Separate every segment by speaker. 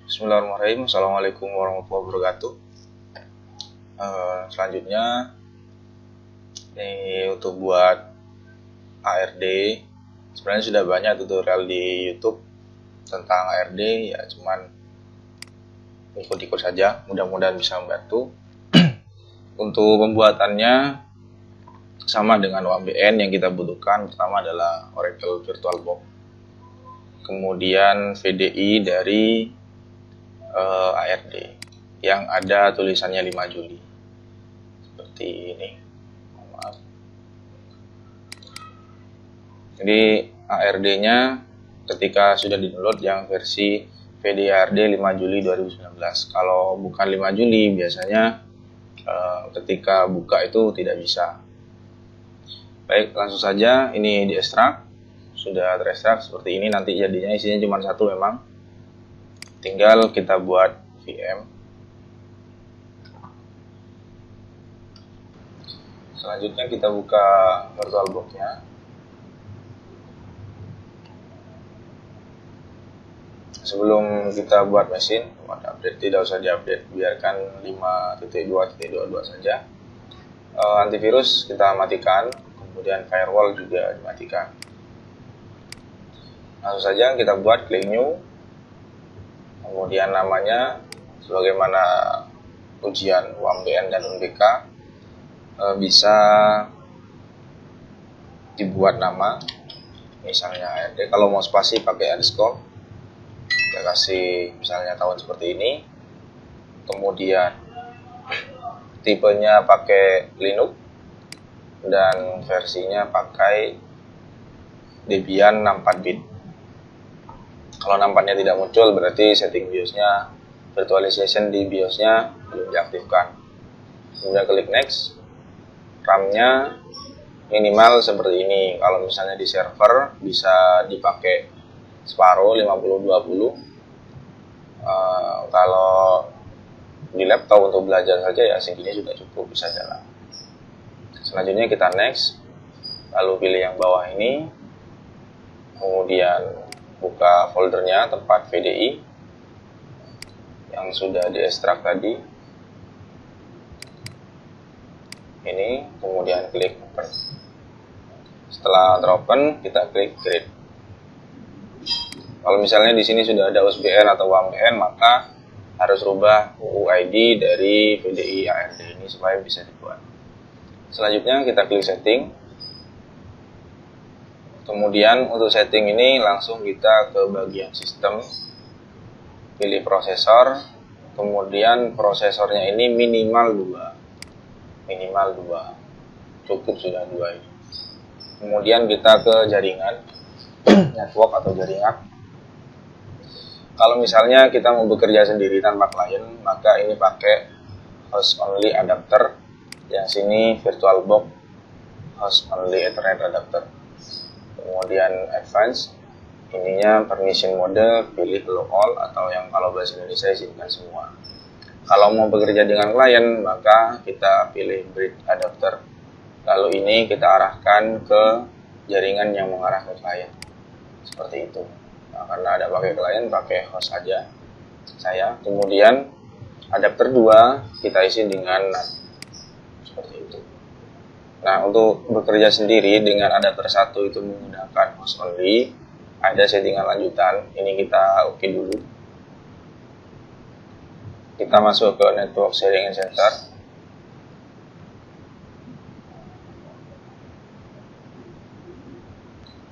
Speaker 1: Bismillahirrahmanirrahim. Assalamualaikum warahmatullahi wabarakatuh. Selanjutnya ini untuk buat ARD. Sebenarnya sudah banyak tutorial di YouTube tentang ARD, ya cuman ikut-ikut saja. Mudah-mudahan bisa membantu. Untuk pembuatannya sama dengan OAMBN, yang kita butuhkan pertama adalah Oracle VirtualBox, kemudian VDI dari ARD yang ada tulisannya 5 Juli seperti ini. Maaf. Jadi ARD-nya ketika sudah di-download yang versi VDI ARD 5 Juli 2019. Kalau bukan 5 Juli biasanya ketika buka itu tidak bisa. Baik, langsung saja ini diekstrak. Sudah terekstrak seperti ini, nanti jadinya isinya cuma satu memang. Tinggal kita buat VM. Selanjutnya kita buka VirtualBox-nya. Sebelum kita buat mesin, buat update tidak usah diupdate, biarkan 5.2.22 saja. Antivirus kita matikan, kemudian firewall juga dimatikan. Langsung saja kita buat klik new. Kemudian namanya sebagaimana ujian OAMBN dan UNBK, bisa dibuat nama, misalnya ARD. Kalau mau spasi pakai underscore, kita kasih misalnya tahun seperti ini. Kemudian tipenya pakai Linux dan versinya pakai Debian 64 bit. Kalau nampaknya tidak muncul, berarti setting BIOS-nya, virtualization di BIOS-nya belum diaktifkan. Kemudian klik next. RAM-nya minimal seperti ini. Kalau misalnya di server bisa dipakai separuh 50-20. Kalau di laptop untuk belajar saja ya segini sudah cukup, bisa jalan. Selanjutnya kita next. Lalu pilih yang bawah ini. Kemudian buka foldernya tempat VDI yang sudah diekstrak tadi. Ini, kemudian klik open. Setelah teropen, kita klik create. Kalau misalnya di sini sudah ada USBN atau OAMBN, maka harus rubah UUID dari VDI ARD ini supaya bisa dibuat. Selanjutnya kita klik setting. Kemudian untuk setting ini langsung kita ke bagian sistem, pilih prosesor, kemudian prosesornya ini minimal 2, cukup sudah 2 ini. Kemudian kita ke jaringan, network atau jaringan. Kalau misalnya kita mau bekerja sendiri tanpa klien, maka ini pakai host only adapter, yang sini VirtualBox host only Ethernet adapter. Kemudian advance, ininya permission mode, pilih allow all atau yang kalau bahasa Indonesia izinkan semua. Kalau mau bekerja dengan klien, maka kita pilih bridge adapter. Lalu ini kita arahkan ke jaringan yang mengarah ke klien. Seperti itu. Nah, karena ada pakai klien, pakai host saja saya. Kemudian adapter 2 kita isi dengan NAT. Seperti itu. Nah, untuk bekerja sendiri dengan adapter 1 itu menggunakan host only, ada settingan lanjutan. Ini kita oke dulu. Kita masuk ke network sharing center.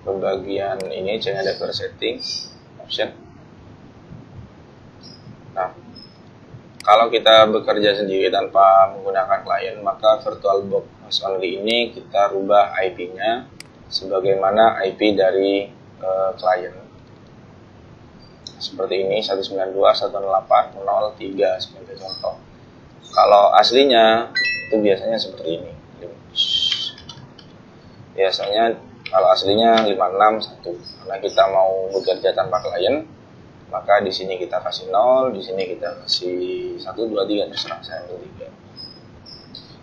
Speaker 1: Ke bagian ini change adapter setting option. Nah, kalau kita bekerja sendiri tanpa menggunakan klien, maka VirtualBox host only ini kita rubah IP-nya sebagaimana IP dari klien. Seperti ini, 192.168.0.3 sebagai contoh. Kalau aslinya itu biasanya seperti ini. Biasanya kalau aslinya 561. Karena kita mau bekerja tanpa klien, maka di sini kita kasih 0, di sini kita kasih 1, 2, 3, terserah saya ambil 3.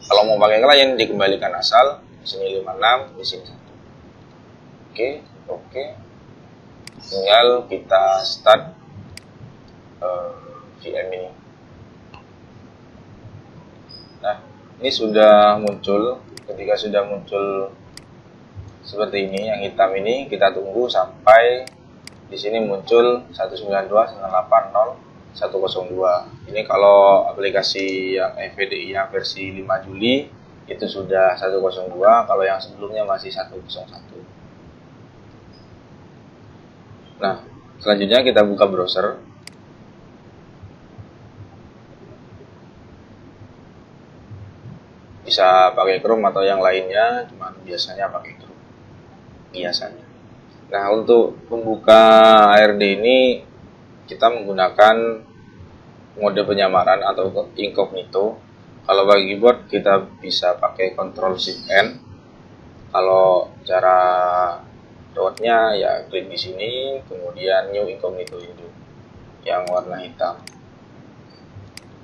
Speaker 1: Kalau mau pakai klien dikembalikan asal, di sini 56, di sini 1. Oke. Tinggal kita start VM ini. Nah, ini sudah muncul. Ketika sudah muncul seperti ini, yang hitam ini, kita tunggu sampai di sini muncul 192.180.102. Ini kalau aplikasi yang FVDI yang versi 5 Juli itu sudah 102, kalau yang sebelumnya masih 101. Nah, selanjutnya kita buka browser. Bisa pakai Chrome atau yang lainnya, cuman biasanya pakai Chrome. Biasanya. Nah, untuk membuka ARD ini kita menggunakan mode penyamaran atau incognito. Kalau bagi keyboard kita bisa pakai Ctrl Shift N. Kalau cara dotnya ya klik di sini, kemudian New Incognito Window yang warna hitam.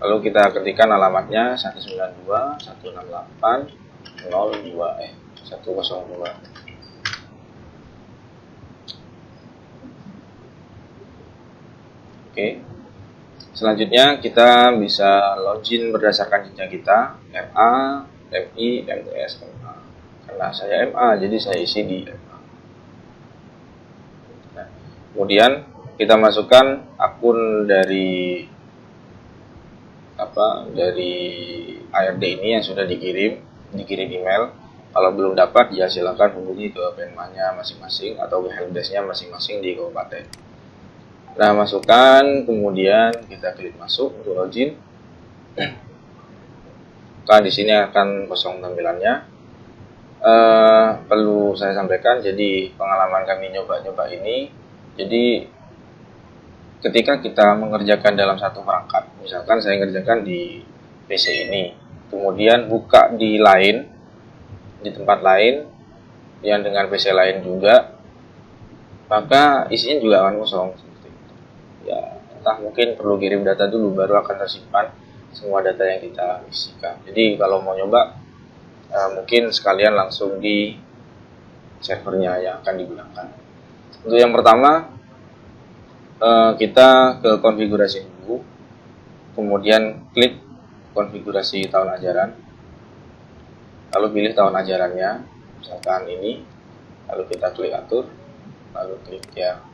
Speaker 1: Lalu kita ketikkan alamatnya 192.168.102. Oke. Selanjutnya kita bisa login berdasarkan jenjang kita, MA, MI, MTS, MA. Karena saya MA, jadi saya isi di MA. Nah, kemudian kita masukkan akun dari ARD ini yang sudah dikirim email. Kalau belum dapat ya silakan hubungi ke penmanya masing-masing atau helpdesk-nya masing-masing di kabupaten. Nah, masukkan, kemudian kita klik masuk untuk login. Nah, di sini akan kosong tampilannya. Perlu saya sampaikan, jadi pengalaman kami nyoba-nyoba ini, jadi ketika kita mengerjakan dalam satu perangkat, misalkan saya mengerjakan di PC ini, kemudian buka di lain, di tempat lain, yang dengan PC lain juga, maka isinya juga akan kosong. Ya, entah mungkin perlu kirim data dulu baru akan tersimpan semua data yang kita isikan. Jadi kalau mau nyoba mungkin sekalian langsung di servernya yang akan digunakan. Untuk yang pertama kita ke konfigurasi dulu, kemudian klik konfigurasi tahun ajaran, lalu pilih tahun ajarannya, misalkan ini, lalu kita klik atur, lalu klik ya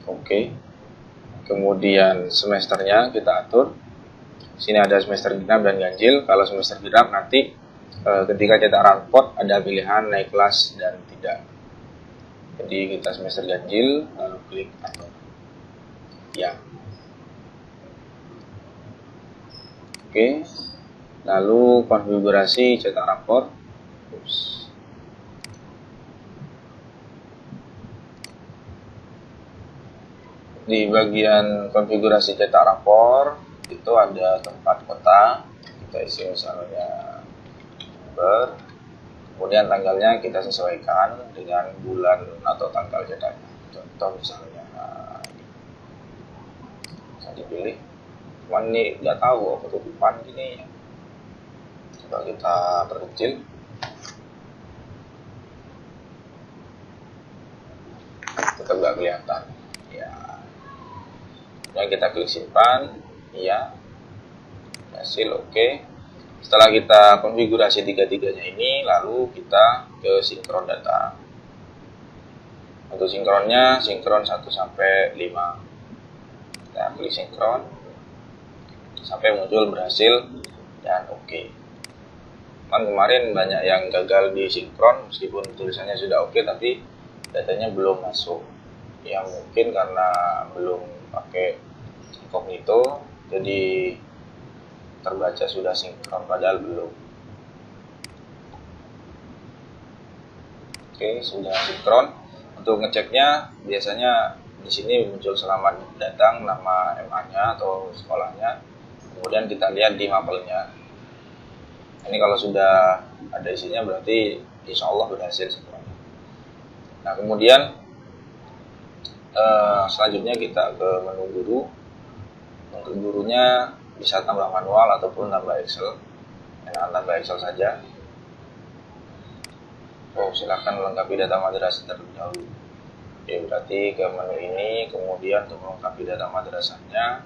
Speaker 1: Oke. Kemudian semesternya kita atur. Sini ada semester genap dan ganjil. Kalau semester genap nanti ketika cetak raport ada pilihan naik kelas dan tidak. Jadi kita semester ganjil, lalu klik atur. Ya. Oke. Lalu konfigurasi cetak raport. Di bagian konfigurasi cetak rapor itu ada tempat kota, kita isi misalnya November, kemudian tanggalnya kita sesuaikan dengan bulan atau tanggal cetaknya. Contoh misalnya bisa dipilih, cuman ini nggak tahu apa tutupan gini. Coba kita perkecil. Tetap nggak kelihatan. Ya. Yang kita klik simpan, iya, hasil oke. Setelah kita konfigurasi tiga-tiganya ini, lalu kita ke sinkron data. Untuk sinkronnya, sinkron 1 sampai 5. Kita klik sinkron sampai muncul berhasil dan oke. Kan kemarin banyak yang gagal di sinkron meskipun tulisannya sudah oke tapi datanya belum masuk. Ya mungkin karena belum pakai incognito, jadi terbaca sudah sinkron padahal belum. Oke, sudah sinkron. Untuk ngeceknya biasanya di sini muncul selamat datang nama MA-nya atau sekolahnya. Kemudian kita lihat di mapelnya. Ini kalau sudah ada isinya berarti insya Allah berhasil sinkron. Nah, kemudian selanjutnya kita ke menu guru. Untuk gurunya bisa tambah manual ataupun tambah Excel. Enakan tambah Excel saja. Silakan lengkapi data madrasah terlebih dahulu. Oke, berarti ke menu ini, kemudian untuk melengkapi data madrasahnya,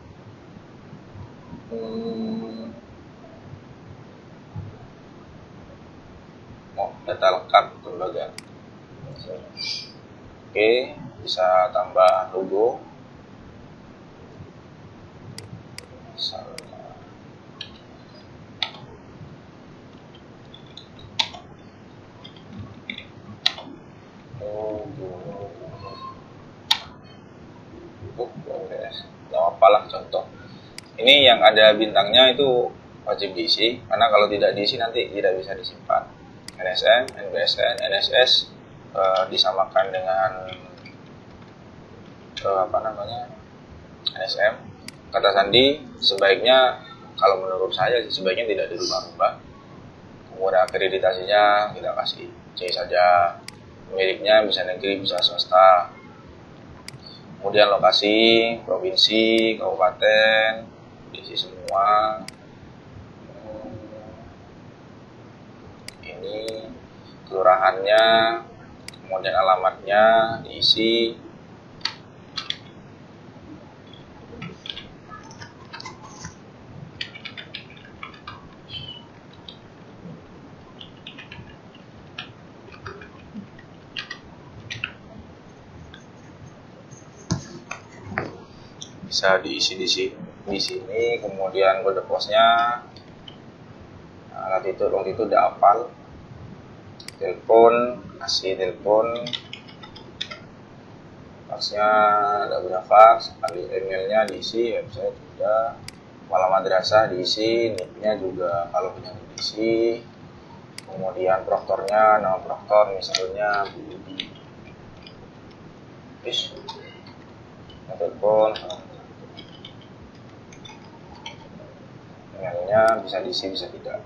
Speaker 1: data lengkap lembaga. Oke, bisa tambah logo. Nggak apalah contoh. Ini yang ada bintangnya itu wajib diisi, karena kalau tidak diisi nanti tidak bisa disimpan. NSN, NBSN, NSS disamakan dengan NSM. Kata sandi sebaiknya, kalau menurut saya sebaiknya tidak dirubah-rubah. Kemudian akreditasinya kita kasih C saja. Miliknya bisa negeri, bisa swasta. Kemudian lokasi, provinsi, kabupaten, diisi semua. Ini kelurahannya, kemudian alamatnya diisi. Bisa diisi di sini, kemudian kode posnya, latitude longitude udah hafal. Telepon, kasih telepon, faxnya ada berapa, kali emailnya diisi, website juga, malam madrasah diisi, nicknya juga kalau punya diisi, kemudian proktornya, nama proktor misalnya Bu Budi, telepon, emailnya bisa diisi bisa tidak.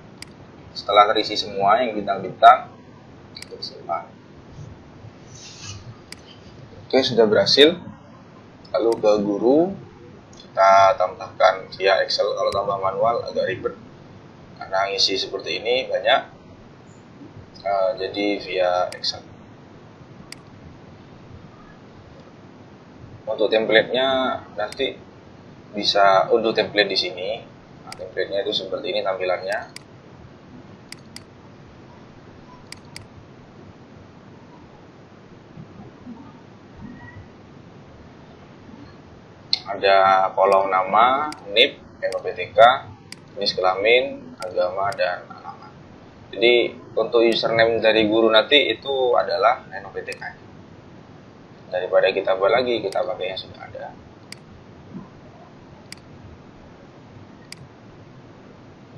Speaker 1: Setelah terisi semua yang bintang-bintang, simpan. Oke, sudah berhasil. Lalu ke guru, kita tambahkan via Excel. Kalau tambah manual agak ribet karena ngisi seperti ini banyak, jadi via Excel. Untuk template-nya nanti bisa unduh template di sini. Nah, template-nya itu seperti ini tampilannya. Ada kolom nama, NIP, NOPTK, jenis kelamin, agama, dan alamat. Jadi untuk username dari guru nanti itu adalah NOPTK. Daripada kita buat lagi, kita pakai yang sudah ada.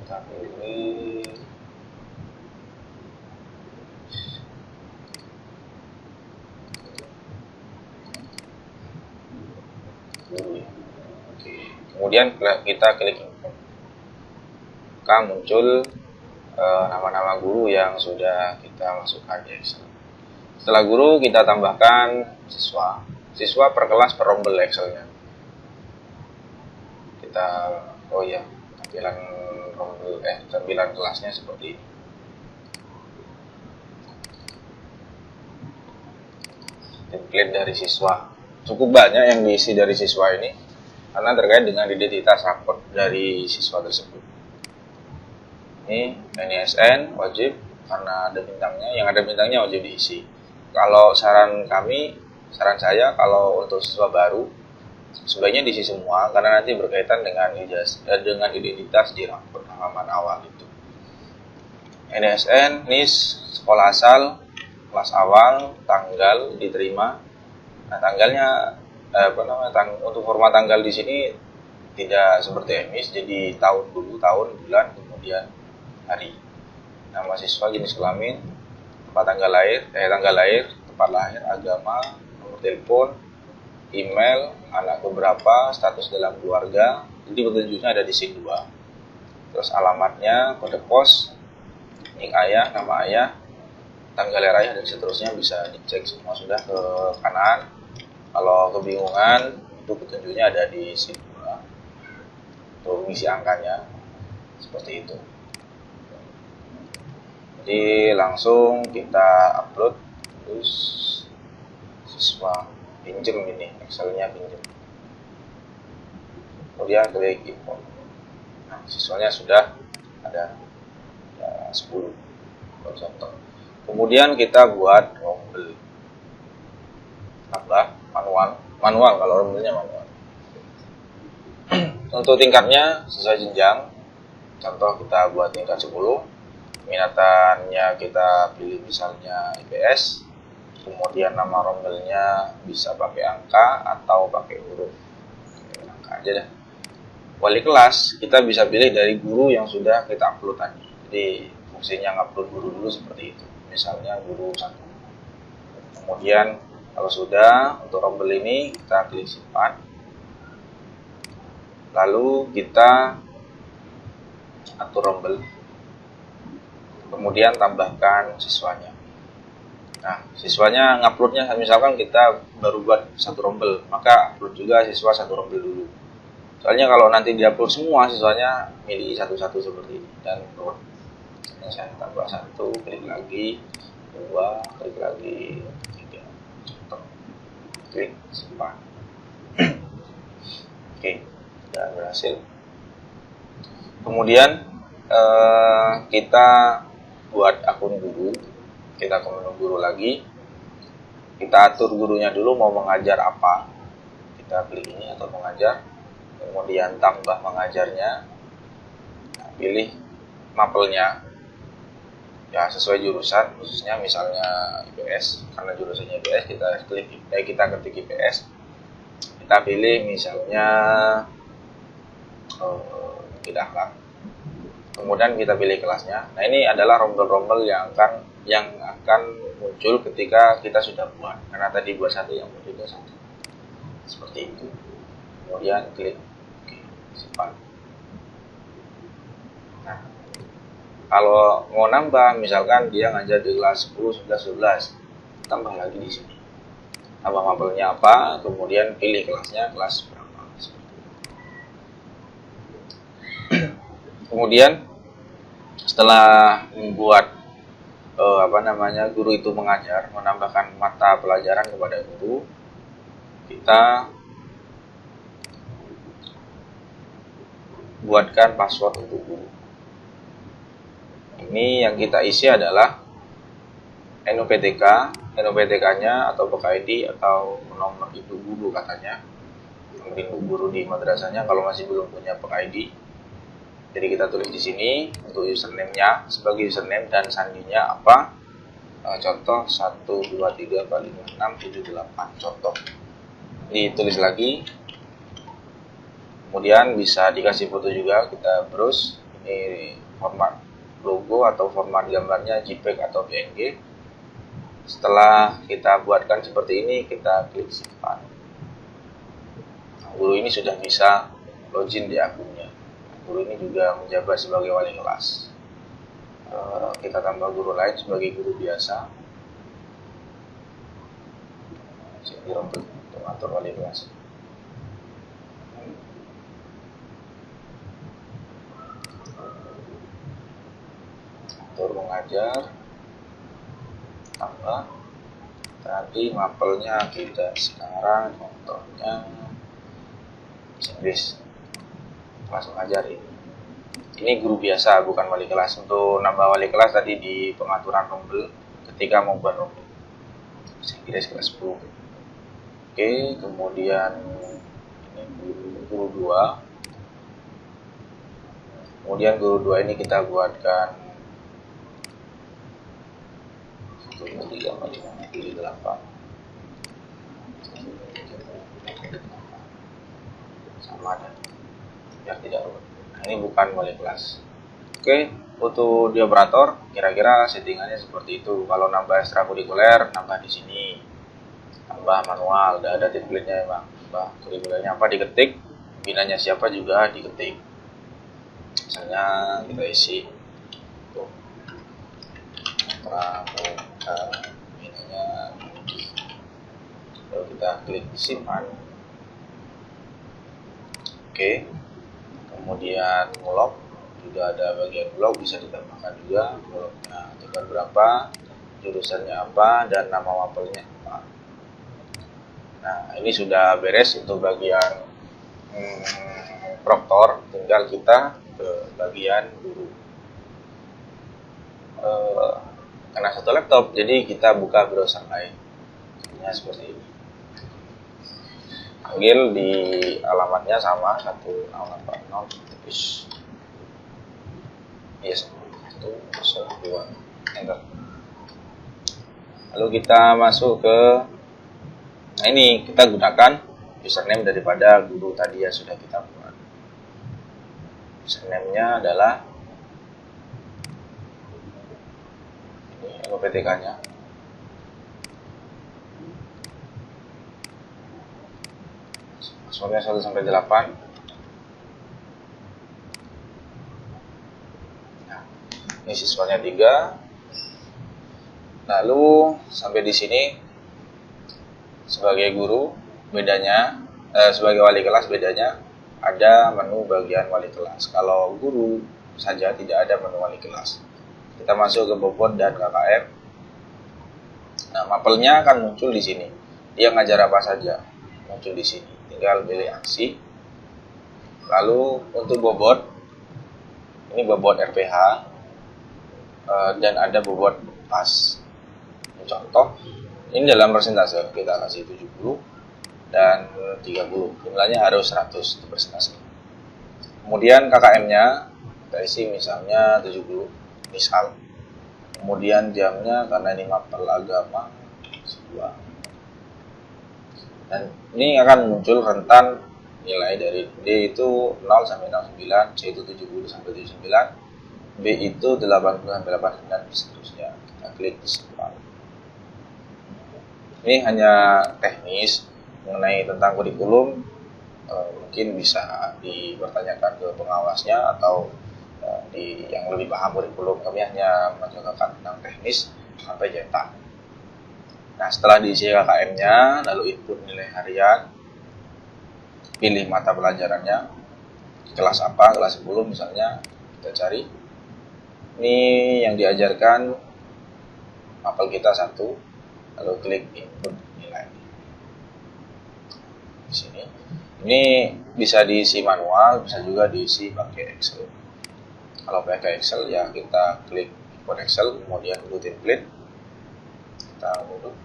Speaker 1: Kita pilih guru ya. Oke. Kemudian kita klik import, maka muncul nama-nama guru yang sudah kita masukkan di Excel. Setelah guru kita tambahkan siswa. Siswa per kelas per rombel Excelnya. Kita tampilan rombel tampilan kelasnya seperti ini. Template dari siswa. Cukup banyak yang diisi dari siswa ini karena terkait dengan identitas rapor dari siswa tersebut. Ini NISN wajib karena ada bintangnya, yang ada bintangnya wajib diisi. Kalau saran saya kalau untuk siswa baru sebaiknya diisi semua karena nanti berkaitan dengan identitas di rapor halaman awal itu. NISN, NIS, sekolah asal, kelas awal, tanggal diterima. Nah, tanggalnya untuk format tanggal di sini tidak seperti EMIS, jadi tahun dulu, tahun, bulan, kemudian hari. Nama siswa, jenis kelamin, tanggal lahir, tempat lahir, agama, nomor telepon, email, anak beberapa, status dalam keluarga. Jadi petunjuknya ada di sini 2. Terus alamatnya, kode pos, nik ayah, nama ayah, tanggal lahir ayah, dan seterusnya bisa dicek semua sudah ke kanan. Kalau kebingungan, itu petunjuknya ada di sini 2. Untuk mengisi angkanya seperti itu. Jadi langsung kita upload terus siswa pinjem ini, Excelnya pinjem. Kemudian klik import. Nah, siswanya sudah ada 10 contoh. Kemudian kita buat rombel, tambah manual kalau rombelnya manual. Untuk tingkatnya sesuai jenjang. Contoh kita buat tingkat 10. Minatannya kita pilih misalnya IPS. Kemudian nama rombelnya bisa pakai angka atau pakai huruf. Angka aja deh. Wali kelas kita bisa pilih dari guru yang sudah kita upload tadi. Jadi fungsinya ngupload guru dulu seperti itu. Misalnya guru 1. Kemudian kalau sudah, untuk rombel ini kita klik simpan. Lalu kita atur rombel. Kemudian tambahkan siswanya. Nah, siswanya nguploadnya misalkan kita baru buat 1 rombel, maka upload juga siswa 1 rombel dulu. Soalnya kalau nanti diupload semua siswanya milih satu-satu seperti ini dan turun. Ini saya tambah 1, klik lagi, 2, klik lagi, 3, klik simpan. Oke, sudah berhasil. Kemudian kita buat akun guru. Kita ke menu guru lagi. Kita atur gurunya dulu mau mengajar apa. Kita klik ini atau mengajar. Kemudian tambah mengajarnya. Nah, pilih mapelnya. Ya sesuai jurusan, khususnya misalnya IPS. Karena jurusannya IPS, kita ketik IPS. Kita pilih misalnya tidak akhlak. Kemudian kita pilih kelasnya. Nah, ini adalah rombel-rombel yang akan muncul ketika kita sudah buat. Karena tadi buat 1 yang muncul juga 1. Seperti itu. Kemudian klik simpan. Nah, kalau mau nambah, misalkan dia ngajar di kelas 10, 11, 12, tambah lagi di sini. Tambah mapelnya apa, kemudian pilih kelasnya, kelas berapa. Kemudian setelah membuat guru itu mengajar, menambahkan mata pelajaran kepada guru, kita buatkan password untuk guru. Ini yang kita isi adalah NUPTK-nya atau PKID atau nomor ibu guru katanya. Mungkin ibu guru di madrasahnya kalau masih belum punya PKID. Jadi kita tulis di sini untuk username-nya sebagai username dan sandinya apa. Contoh 1, 2, 3, 4, 5, 6, 7, 8. Contoh. Ditulis lagi. Kemudian bisa dikasih foto juga, kita browse. Ini format logo atau format gambarnya JPEG atau PNG. Setelah kita buatkan seperti ini, kita klik simpan. Nah, guru ini sudah bisa login di akunnya. Guru ini juga menjabat sebagai wali kelas. Kita tambah guru lain sebagai guru biasa. Sini untuk atur wali kelas. Atur mengajar. Tambah. Tadi mapelnya kita sekarang contohnya Inggris. Kelas mengajar ini guru biasa, bukan wali kelas. Untuk nambah wali kelas tadi di pengaturan rombel ketika mau buat rombel. Inggris kelas 10. Oke, kemudian ini guru 2. Kemudian guru 2 ini kita buatkan 1, 2, 3, 4, 5, 7, 8. Sama dan biar tidak ruwet. Nah, ini bukan wali kelas. Oke, untuk di operator kira-kira settingannya seperti itu. Kalau nambah ekstrakurikuler, nambah di sini. Tambah manual, udah ada template-nya emang. Nambah kurikulernya apa diketik, binanya siapa juga diketik. Misalnya kita isi tuh. Pramuka binanya. Lalu kita klik simpan. Oke. Kemudian log juga ada bagian log, bisa ditambahkan juga lognya tingkat berapa, jurusannya apa, dan nama mapelnya apa. Nah, ini sudah beres untuk bagian proktor, tinggal kita ke bagian guru. Karena satu laptop, jadi kita buka browser lain. Nah, seperti ini. Panggil di alamatnya sama 1080 terus yes 102 enter. Lalu kita masuk ke, nah ini kita gunakan username daripada guru tadi yang sudah kita buat. Username-nya adalah ini LPTK-nya. Passwordnya 1 sampai 8. Nah, ini siswanya 3. Lalu sampai di sini sebagai guru bedanya, sebagai wali kelas bedanya ada menu bagian wali kelas. Kalau guru saja tidak ada menu wali kelas. Kita masuk ke bobot dan KKM. Nah, mapelnya akan muncul di sini. Dia ngajar apa saja muncul di sini. Tinggal pilih aksi. Lalu untuk bobot, ini bobot RPH dan ada bobot pas. Contoh, ini dalam persentase kita kasih 70 dan 30. Jumlahnya harus 100 untuk persentase. Kemudian KKM-nya kita isi misalnya 70 misal. Kemudian jamnya karena ini mapel agama 2. Dan ini akan muncul rentan nilai dari D itu 0 sampai 69, C itu 70 sampai 79, B itu 80 sampai 89 dan seterusnya. Kita klik simpan. Ini hanya teknis mengenai tentang kurikulum, mungkin bisa dipertanyakan ke pengawasnya atau di yang lebih paham kurikulum. Kami hanya mencontohkan tentang teknis sampai cetak. Nah, setelah diisi KKM-nya, lalu input nilai harian, pilih mata pelajarannya, kelas apa, kelas 10 misalnya, kita cari. Ini yang diajarkan mapel kita 1. Lalu klik input nilai di sini. Ini bisa diisi manual, bisa juga diisi pakai Excel. Kalau pakai Excel ya kita klik import Excel, kemudian unduh template, kita unduh.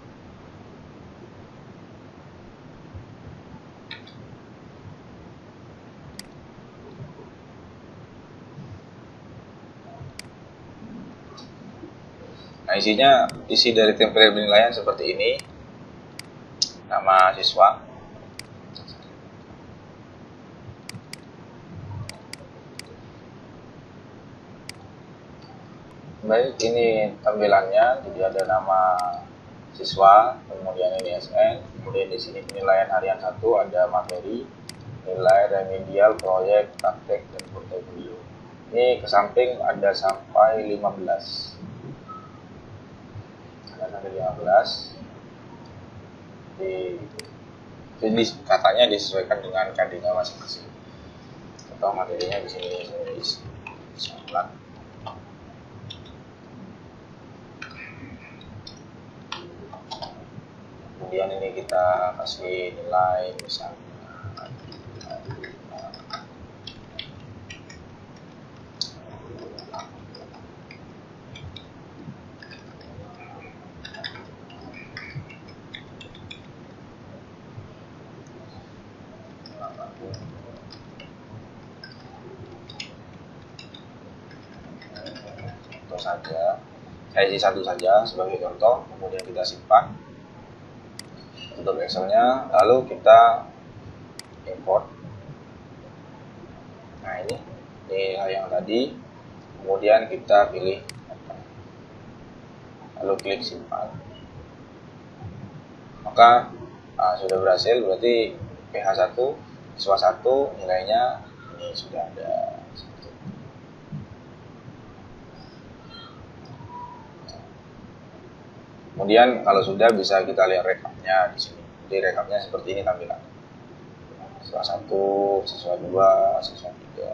Speaker 1: Nah, isi dari template penilaian seperti ini. Nama siswa, baik, ini tampilannya. Jadi ada nama siswa, kemudian ini SN, kemudian di sini penilaian harian 1, ada materi, nilai remedial, proyek, praktek, dan portofolio. Ini ke samping ada sampai 15. Ada sampai 15. Jadi katanya disesuaikan dengan KD-nya masing-masing. Atau materinya di sini samplat. Kemudian ini kita kasih nilai misalnya contoh saja, saya isi 1 saja sebagai contoh, kemudian kita simpan untuk Excelnya, lalu kita import. Nah, ini yang tadi, kemudian kita pilih lalu klik simpan. Maka sudah berhasil, berarti PH1 siswa 1 nilainya ini sudah ada. Kemudian kalau sudah bisa kita lihat rekamnya di sini. Jadi rekamnya seperti ini tampilan. Siswa 1, siswa 2, siswa 3.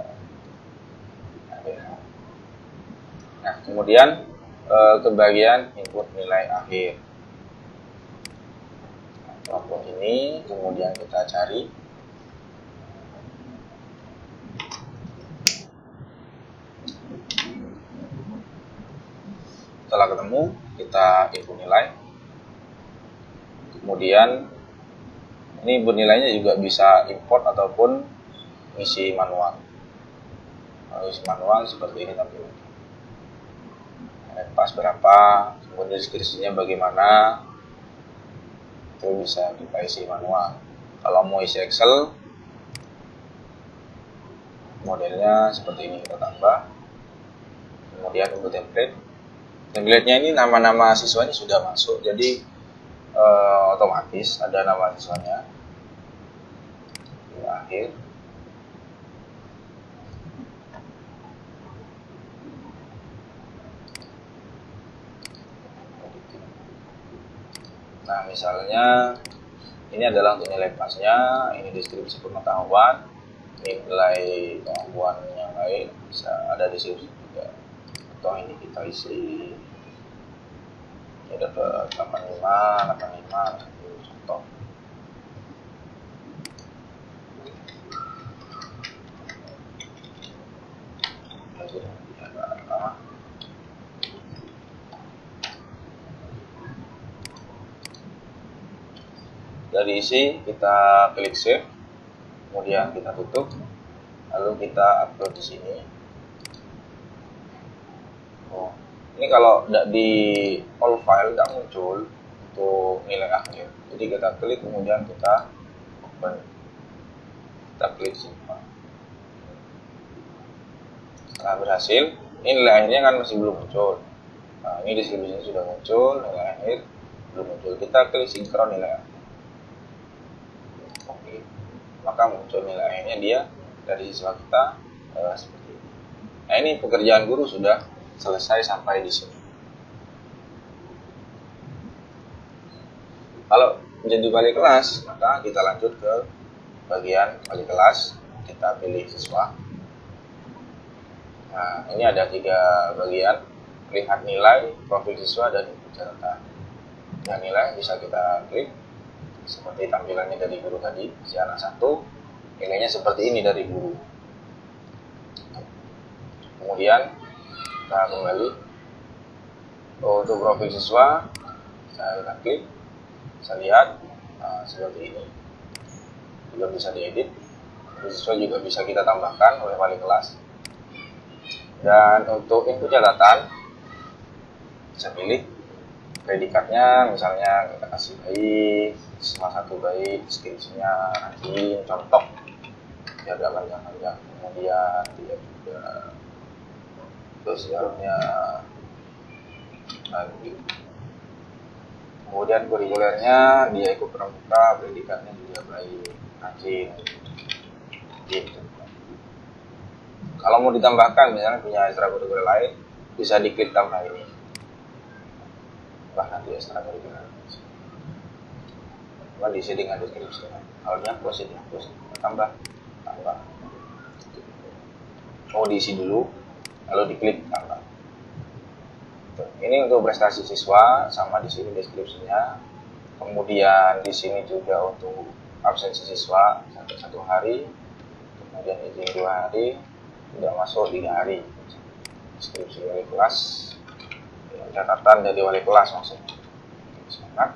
Speaker 1: Nah, kemudian ke bagian input nilai akhir. apapun ini, kemudian kita cari. Setelah ketemu, kita input nilai. Kemudian ini input nilainya juga bisa import ataupun isi manual. Kalau isi manual seperti ini tampilannya. Pas berapa, kemudian deskripsinya bagaimana, itu bisa kita isi manual. Kalau mau isi Excel, modelnya seperti ini kita tambah. Kemudian untuk template. Template-nya ini nama-nama siswanya sudah masuk, jadi otomatis ada nama siswanya di akhir. Nah, misalnya ini adalah untuk nilai pasnya, ini deskripsi pengetahuan, ini nilai kemampuan yang lain, bisa ada deskripsi juga. Atau ini kita isi, ini dapat 85, contoh. Dari isi kita klik save, kemudian kita tutup, lalu kita upload di sini. Ini kalau tidak di all file tidak muncul untuk nilai akhir, jadi kita klik kemudian kita open, kita klik simpan. Setelah berhasil, ini nilai akhirnya kan masih belum muncul. Nah, ini deskripsinya sudah muncul, nilai akhir belum muncul. Kita klik sinkron nilai akhir. Oke, maka muncul nilai akhirnya dia dari siswa kita seperti ini. Nah, ini pekerjaan guru sudah selesai sampai di sini. Kalau menjadi wali kelas, maka kita lanjut ke bagian wali kelas. Kita pilih siswa. Nah, ini ada 3 bagian: lihat nilai, profil siswa, dan catatan. Nah, nilai bisa kita klik seperti tampilannya dari guru tadi. Si anak 1 nilainya seperti ini dari guru. Kemudian kita kembali untuk profil siswa, kita klik, bisa lihat seperti ini, juga bisa diedit. Siswa juga bisa kita tambahkan oleh wali kelas. Dan untuk input catatan, bisa pilih predikatnya, misalnya kita kasih baik, siswa 1 baik, deskripsinya rajin, contoh biar gak panjang-panjang. Kemudian dia juga sosialnya lanjut. Kemudian kurikulernya dia ikut pramuka, predikatnya juga baik, rajin, gitu. Kalau mau ditambahkan, misalnya punya ekstrakurikuler lain, bisa diklik tambah ini. Bahkan di ekstrakurikuler. Cuma diisi dengan deskripsi. Kalau dihapus, dihapus. Tambah. Oh, diisi dulu, lalu diklik tambah. Ini untuk prestasi siswa, sama di sini deskripsinya. Kemudian di sini juga untuk absensi siswa sampai 1 hari. Kemudian izin 2 hari. Tidak masuk 3 hari. Deskripsi wali kelas, catatan dari wali kelas maksudnya. Semangat,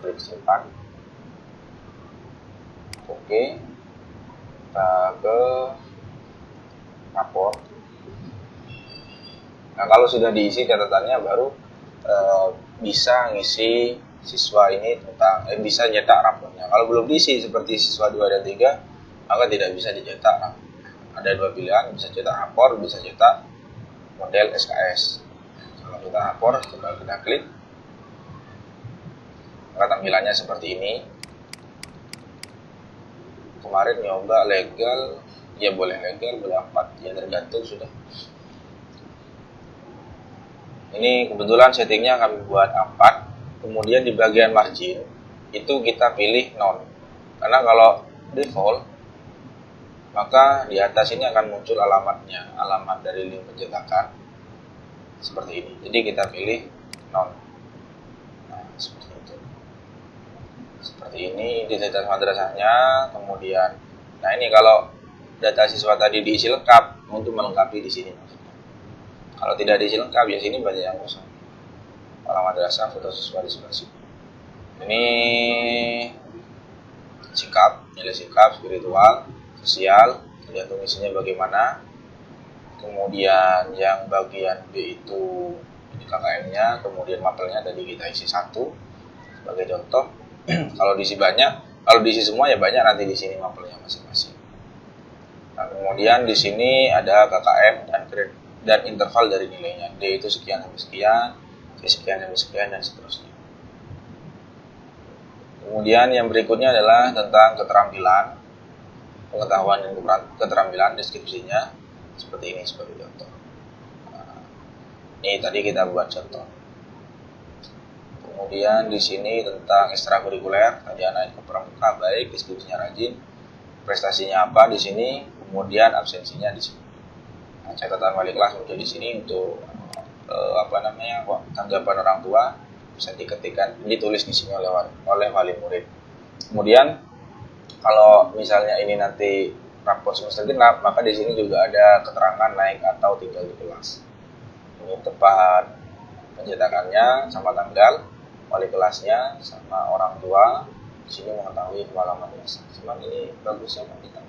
Speaker 1: klik simpan. Oke, kita ke rapor. Nah, kalau sudah diisi catatannya, baru bisa ngisi siswa ini tentang bisa nyetak rapornya. Kalau belum diisi seperti siswa 2 dan 3, maka tidak bisa dicetak rapor. Ada 2 pilihan, bisa cetak rapor, bisa cetak model SKS. Kalau kita rapor, coba kita klik, maka tampilannya seperti ini. Kemarin nyoba legal, ya boleh legal, boleh 4, ya tergantung sudah. Ini kebetulan settingnya kami buat 4. Kemudian di bagian margin itu kita pilih non, karena kalau default maka di atas ini akan muncul alamatnya, alamat dari link pencetakan seperti ini. Jadi kita pilih non. Nah, seperti itu. seperti ini identitas madrasahnya. Kemudian, nah ini kalau data siswa tadi diisi lengkap, untuk melengkapi di sini. Kalau tidak diisi lengkap, ya sini banyak yang kosong. Kepala madrasah, foto siswa di sebelah sini. Ini sikap, nilai sikap, spiritual, sosial, tergantung isinya bagaimana. Kemudian yang bagian B itu ini KKM-nya, kemudian mapelnya tadi kita isi 1 sebagai contoh. Kalau diisi banyak, kalau diisi semua ya banyak, nanti di sini mapelnya masing-masing. Nah, kemudian di sini ada KKM dan interval dari nilainya. D itu sekian sampai sekian, C sekian sampai sekian, dan seterusnya. Kemudian yang berikutnya adalah tentang keterampilan, pengetahuan dan keterampilan, deskripsinya seperti ini sebagai contoh. Nah, ini tadi kita buat contoh. Kemudian di sini tentang ekstrakurikuler, tadi anak ikut pramuka, baik, deskripsinya rajin, prestasinya apa di sini, kemudian absensinya di sini. Nah, catatan wali kelas muncul di sini untuk tanggapan orang tua bisa diketikkan, ditulis di sini oleh wali murid. Kemudian kalau misalnya ini nanti rapor semester genap, maka di sini juga ada keterangan naik atau tinggal di kelas. Ini tempat pencetakannya sama tanggal, wali kelasnya sama orang tua. Di sini mengetahui pengalamannya. Cuman ini bagusnya kita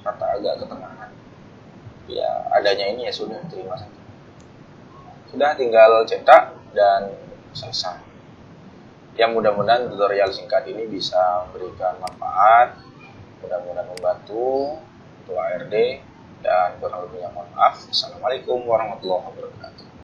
Speaker 1: kata agak ketengahan. Ya adanya ini ya sudah terima saja. Sudah tinggal cetak dan selesai. Ya mudah-mudahan tutorial singkat ini bisa memberikan manfaat, mudah-mudahan membantu untuk ARD, dan kurang lebihnya mohon maaf. Assalamualaikum warahmatullahi wabarakatuh.